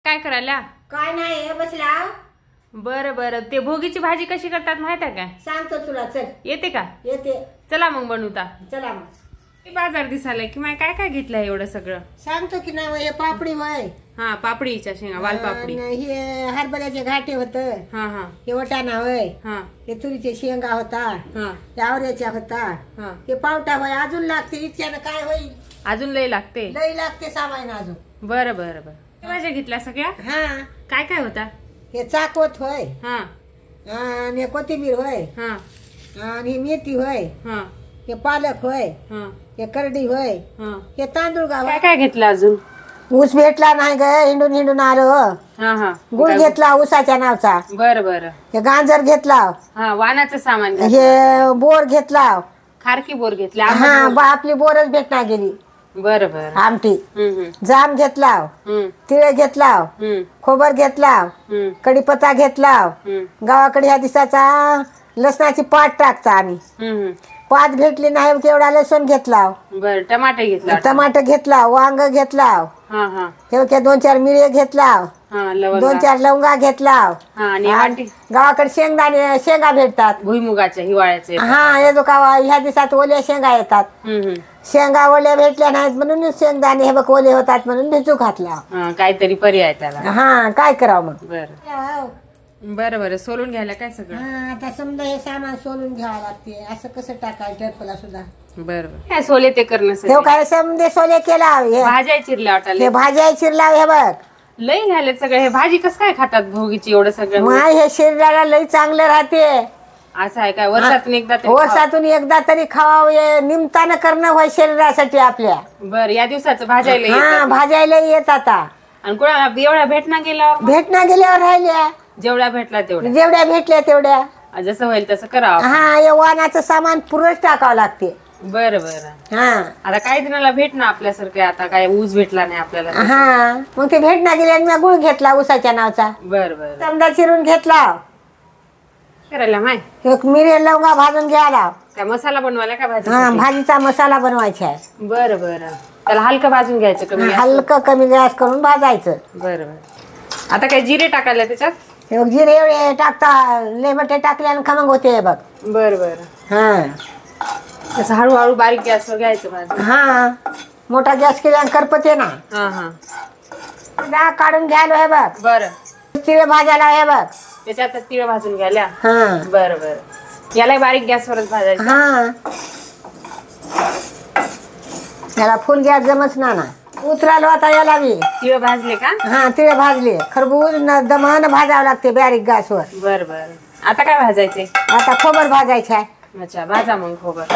काय करायला? काय नाही हे बसला. बरं बरं, ते भोगीची भाजी कशी करतात माहित आहे का? सांगतो तुला, चल. येते का? येते. चला मग बनवता. चला मग. बाजार दिसायला की माय काय काय घेतलंय एवढं सगळं? सांगतो की नाही, हे पापडी वय. हा, पापडीच्या शेंगा, वालपापडी. हे हरभऱ्याचे घाटे होत. हा हा. हे वटाणा वय. हा हे तुरीचे शेंगा होता. हा. हे आवऱ्याच्या होता. हा. हे पावटा वय. अजून लागते, इतक्यानं काय होईल? अजून लय लागते. लई लागते सामान अजून. बरं बरं बरं. भाज्या घेतल्या सगळ्या? हा. काय काय होता? हे चाकवत होय. हा. आणि हे कोथिंबीर होय. हा. आणि ही मेथी होय. हा. हे पालक होय. हा. हे करडी होय. हा. हे तांदूळ गाव. काय काय घेतलं अजून? ऊस भेटला नाही ग, हिंडून हिंडून आलो. हा हा. गुळ घेतला ऊसाच्या नावचा. बरं बरं. हे गांजर घेतला. हा, वाणाचं सामान घेतलं. हे बोर घेतला. खारकी बोर घेतली. हा, आपली बोरच भेटणार गेली. बरं बरं. आमटी. हम्म जाम घेतला. हम्म तिळे घेतला. हम्म खोबर घेतला. हम्म कढीपत्ता घेतला. हम्म गावाकडे ह्या दिवसाचा लसणाची पाट टाकता आम्ही. हम्म. पात भेटली नाही केवढा लसूण घेतला. बरं, टमाटे घेतला. टमाटर घेतला. वांग घेतला. हा हा. हे 2-4 मिरे घेतला. हा, लवंगा. 2-4 लवंगा घेतला. हा, आणि आंटी गावाकडे शेंगा भेटतात. भुईमुगाच्या हिवाळ्याचे. हा, येतो का ह्या दिवसात ओल्या शेंगा येतात. शेंगा ओल्या भेटल्या नाहीत म्हणून शेंगदाणे हे बघ ओले होतात म्हणून भिजू घातला. काहीतरी पर्याय त्याला. हा, काय करावं मग. बरं बरं बरं. सोलून घ्यायला काय सगळं? आता समजा हे सामान सोलून घ्यावं लागते. असं कसं टाकायचं टरफला सुद्धा. बरं काय सोले ते करणं. हे काय समजे सोले केला. भाज्या चिरल्या वाटायला. हे भाज्या चिरला. हे बघ लई झाले सगळं. हे भाजी कसं काय खातात भोगीची एवढं सगळं? माय हे शरीराला लई चांगलं राहते. असं आहे काय? वर्षातून एकदा तरी वर्षातून एकदा तरी खावावं. निमतानं करणं होय शरीरासाठी आपल्या. बरं, या दिवसाचं भाज्याला हा, भाज्याला येत आता. आणि कोणाला एवढ्या भेटना गेल्यावर राहिल्या. जेवढ्या भेटला तेवढ्या. जेवढ्या भेटल्या तेवढ्या. जसं होईल तसं करावं. हा, हे वाणाचं सामान पुरच टाकावं लागते. बरं बरं. हा. आता काही जणाला भेटणं आपल्यासारखं. आता काय ऊस भेटला नाही आपल्याला. हा, मग ते भेटना गेल्या. मी गुळ घेतला ऊसाच्या नावचा. बरं बरं. समजा चिरून घेतला. करायला माय एक मिरे लवंगा भाजून घ्यायला. काय मसाला बनवायला का भाजी? हा, भाजीचा मसाला बनवायचा आहे. बरं बरं. त्याला हलकं भाजून घ्यायचं. कमी हलकं कमी गॅस करून भाजायचं. बरं बरं. आता काय जिरे टाकायला त्याच्यात? हे जिरे एवढे टाकता. लेमटे टाकल्याने खमंग होते बघ. बरं बरं. हा, तसं हळूहळू बारीक गॅसवर घ्यायचं भाजी. हा, मोठा गॅस केल्याने करपते ना. हा हा. डाग काढून घ्यायला. हे बघ तिळे भाजायला. हे बघ त्याच्यात तिळ भाजून घ्यायला. हा. बरं बरं. याला बारीक गॅसवरच भाजायचं. हा, याला फुल गॅस जमच ना. उतरालो आता याला बी. तिळ भाजले का? हा, तिळे भाजले. खरबूज दमन भाजावं लागते बारीक गॅसवर. बरं बरं. आता काय भाजायचे? आता खोबर भाजायचं आहे. अच्छा, भाजा मग खोबरं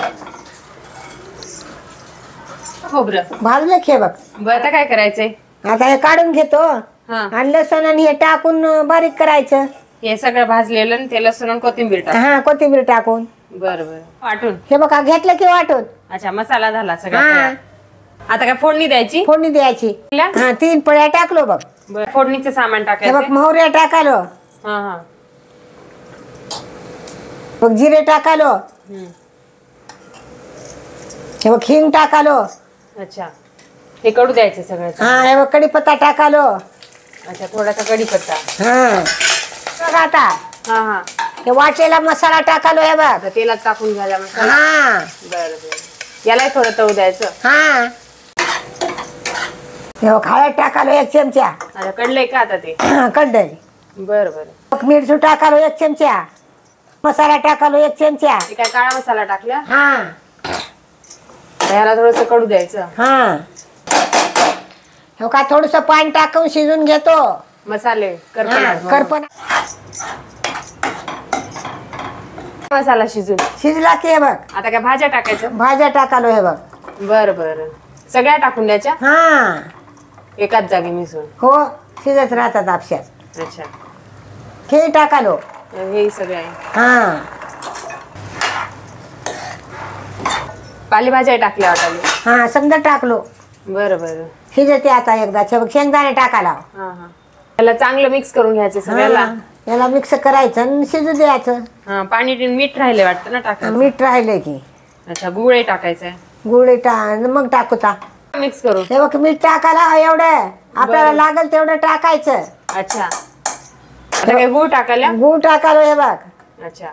भाजले खे बघ. बरं, आता काय करायचंय? आता हे काढून घेतो. हा. आणि लसूण आणि हे टाकून बारीक करायचं. हे सगळं भाजलेलं आणि ते लसूण आणि कोथिंबीर टाक. हा, कोथिंबीर टाकून. बरं बरं. वाटून. हे बघा घेतलं की वाटून. अच्छा, मसाला झाला सगळा हा. तयार. आता काय फोडणी द्यायची? फोडणी द्यायची. हा, 3 पळ्या टाकलो बघ. बरं, फोडणीचं सामान हे टाकायचं. बघ मोहऱ्या टाकालो. हा हा. बघ जिरे टाकालो. हे बघ हिंग टाकालो. अच्छा, हे कडू द्यायचं सगळं. हा, हे बघ कढीपत्ता टाकालो. अच्छा, थोडासा कढीपत्ता. हा, बघ आता हा हा. हे वाटलेला मसाला टाकालो. हे बघ आता तेलात टाकून घ्यायला मसाला. हा. बरं बरं. यालाही थोडं तळू द्यायचं. हा, हे बघ हळद टाकालो 1 चमचा. आता कडलंय का आता ते? कढई. बरं बरं. मिरची टाकालो 1 चमचा. मसाला टाकालो 1 चमचा. हे काय काळा मसाला टाकला? हा. याला थोडस कडू द्यायचं. हा, हे का थोडस पाणी टाकून शिजून घेतो. मसाले करपणार. करपण मसाला शिजला की हे बघ आता काय भाज्या टाकायचं? भाज्या टाकालो. हे बघ. बरं बरं. सगळ्या टाकून द्यायच्या हा, एकाच जागी मिसळून? हो, शिजत राहतात आपशात. अच्छा, हे टाकालो. हे सगळे आहे. हा, पालेभाज्या टाकल्या वाटायला. हा, समजा टाकलो. बरं बरं. शिजते आता एकदा. शेंगदाणे टाकाला. हा हा. त्याला चांगलं मिक्स करून घ्यायचं सगळ्याला. याला मिक्स करायचं आणि शिजू द्यायचं. हा, पाणी मीठ राहिले वाटतं ना टाकायचं? मीठ राहिले की. अच्छा, गुळ टाकायचंय. गुळ मग टाकूता मिक्स करू. हे बघ मीठ टाकायला एवढं आपल्याला लागेल तेवढं टाकायचं. अच्छा, आता काय गूळ टाकायला? गूळ टाकायला हे बघ. अच्छा,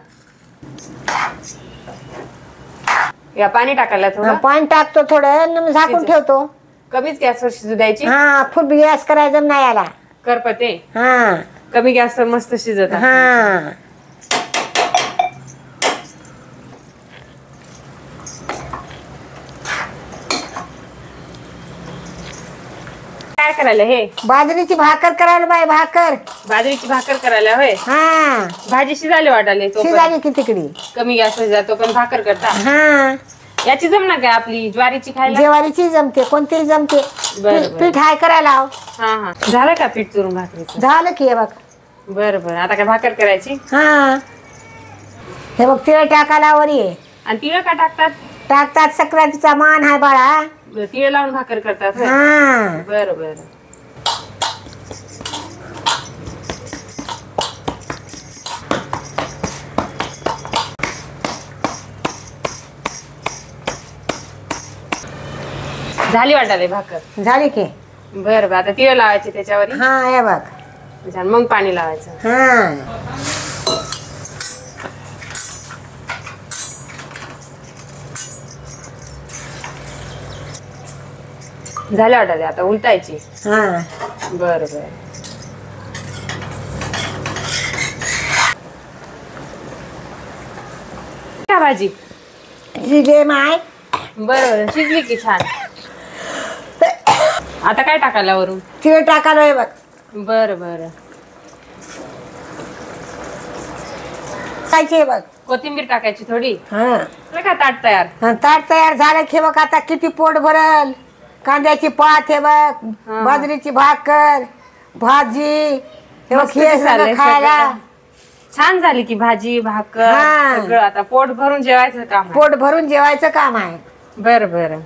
या पाणी टाकायला थोडं? पाणी टाकतो थोडं आणि मग झाकून शिजत. ठेवतो. कमीच गॅसवर शिजू द्यायची? हा, फुल गॅस करायचं नाही याला. करपते? हा कमी गॅसवर मस्त शिजत असेल. हा. काय करायला हे? बाजरीची भाकर करायला बाई, भाकर. बाजरीची भाकर करायला होय? हा, भाजी शिजायला वाटाले तो शिजाली की तिकडी. कमी गॅसवर जातो पण भाकर करता. हा, याची जमणार काय आपली ज्वारीची खायला? ज्वारीची जमते, कोणतीही जमते. बरं. पीठ हाय करायला लाव. हा हा, झालं का पीठ चुरून भाकरीचं? झालं की हे बघ. बरं बरं, आता काय भाकर करायची? हा, हे बघ तिळ टाकायला वरी आहे. आणि तिळ का टाकतात? टाकतात, सक्रातीचा मान आहे बाळा. तिळ लावून भाकर करतात होय? हा, बरं बरं. झाली वाटाले भाकर? झाली की. बरं बरं, आता तिळ लावायचे त्याच्यावर हा, हे बघ. मग पाणी लावायचं. हा, झाल्या वाटाले, आता उलटायची. हा. बरं बरं. काय भाजी? शिजले माय. बरं बरं, शिजली की छान. आता काय टाकायला वरून? तिळ टाकायला हे बघ. बरं बरं. खायची हे बघ. कोथिंबीर टाकायची थोडी. हा, झालं का ताट तयार? आणि ताट तयार झालं की बघ. आता किती पोट भरल. कांद्याची पात हे बघ, हा. बाजरीची भाकर, भाजी हे बघ, मस्त हे दिसायलंय सगळं खायला. सगळं. छान झाली की भाजी भाकर हा. सगळं. आता पोट भरून जेवायचं काम आहे. पोट भरून जेवायचं काम आहे. बरं बरं.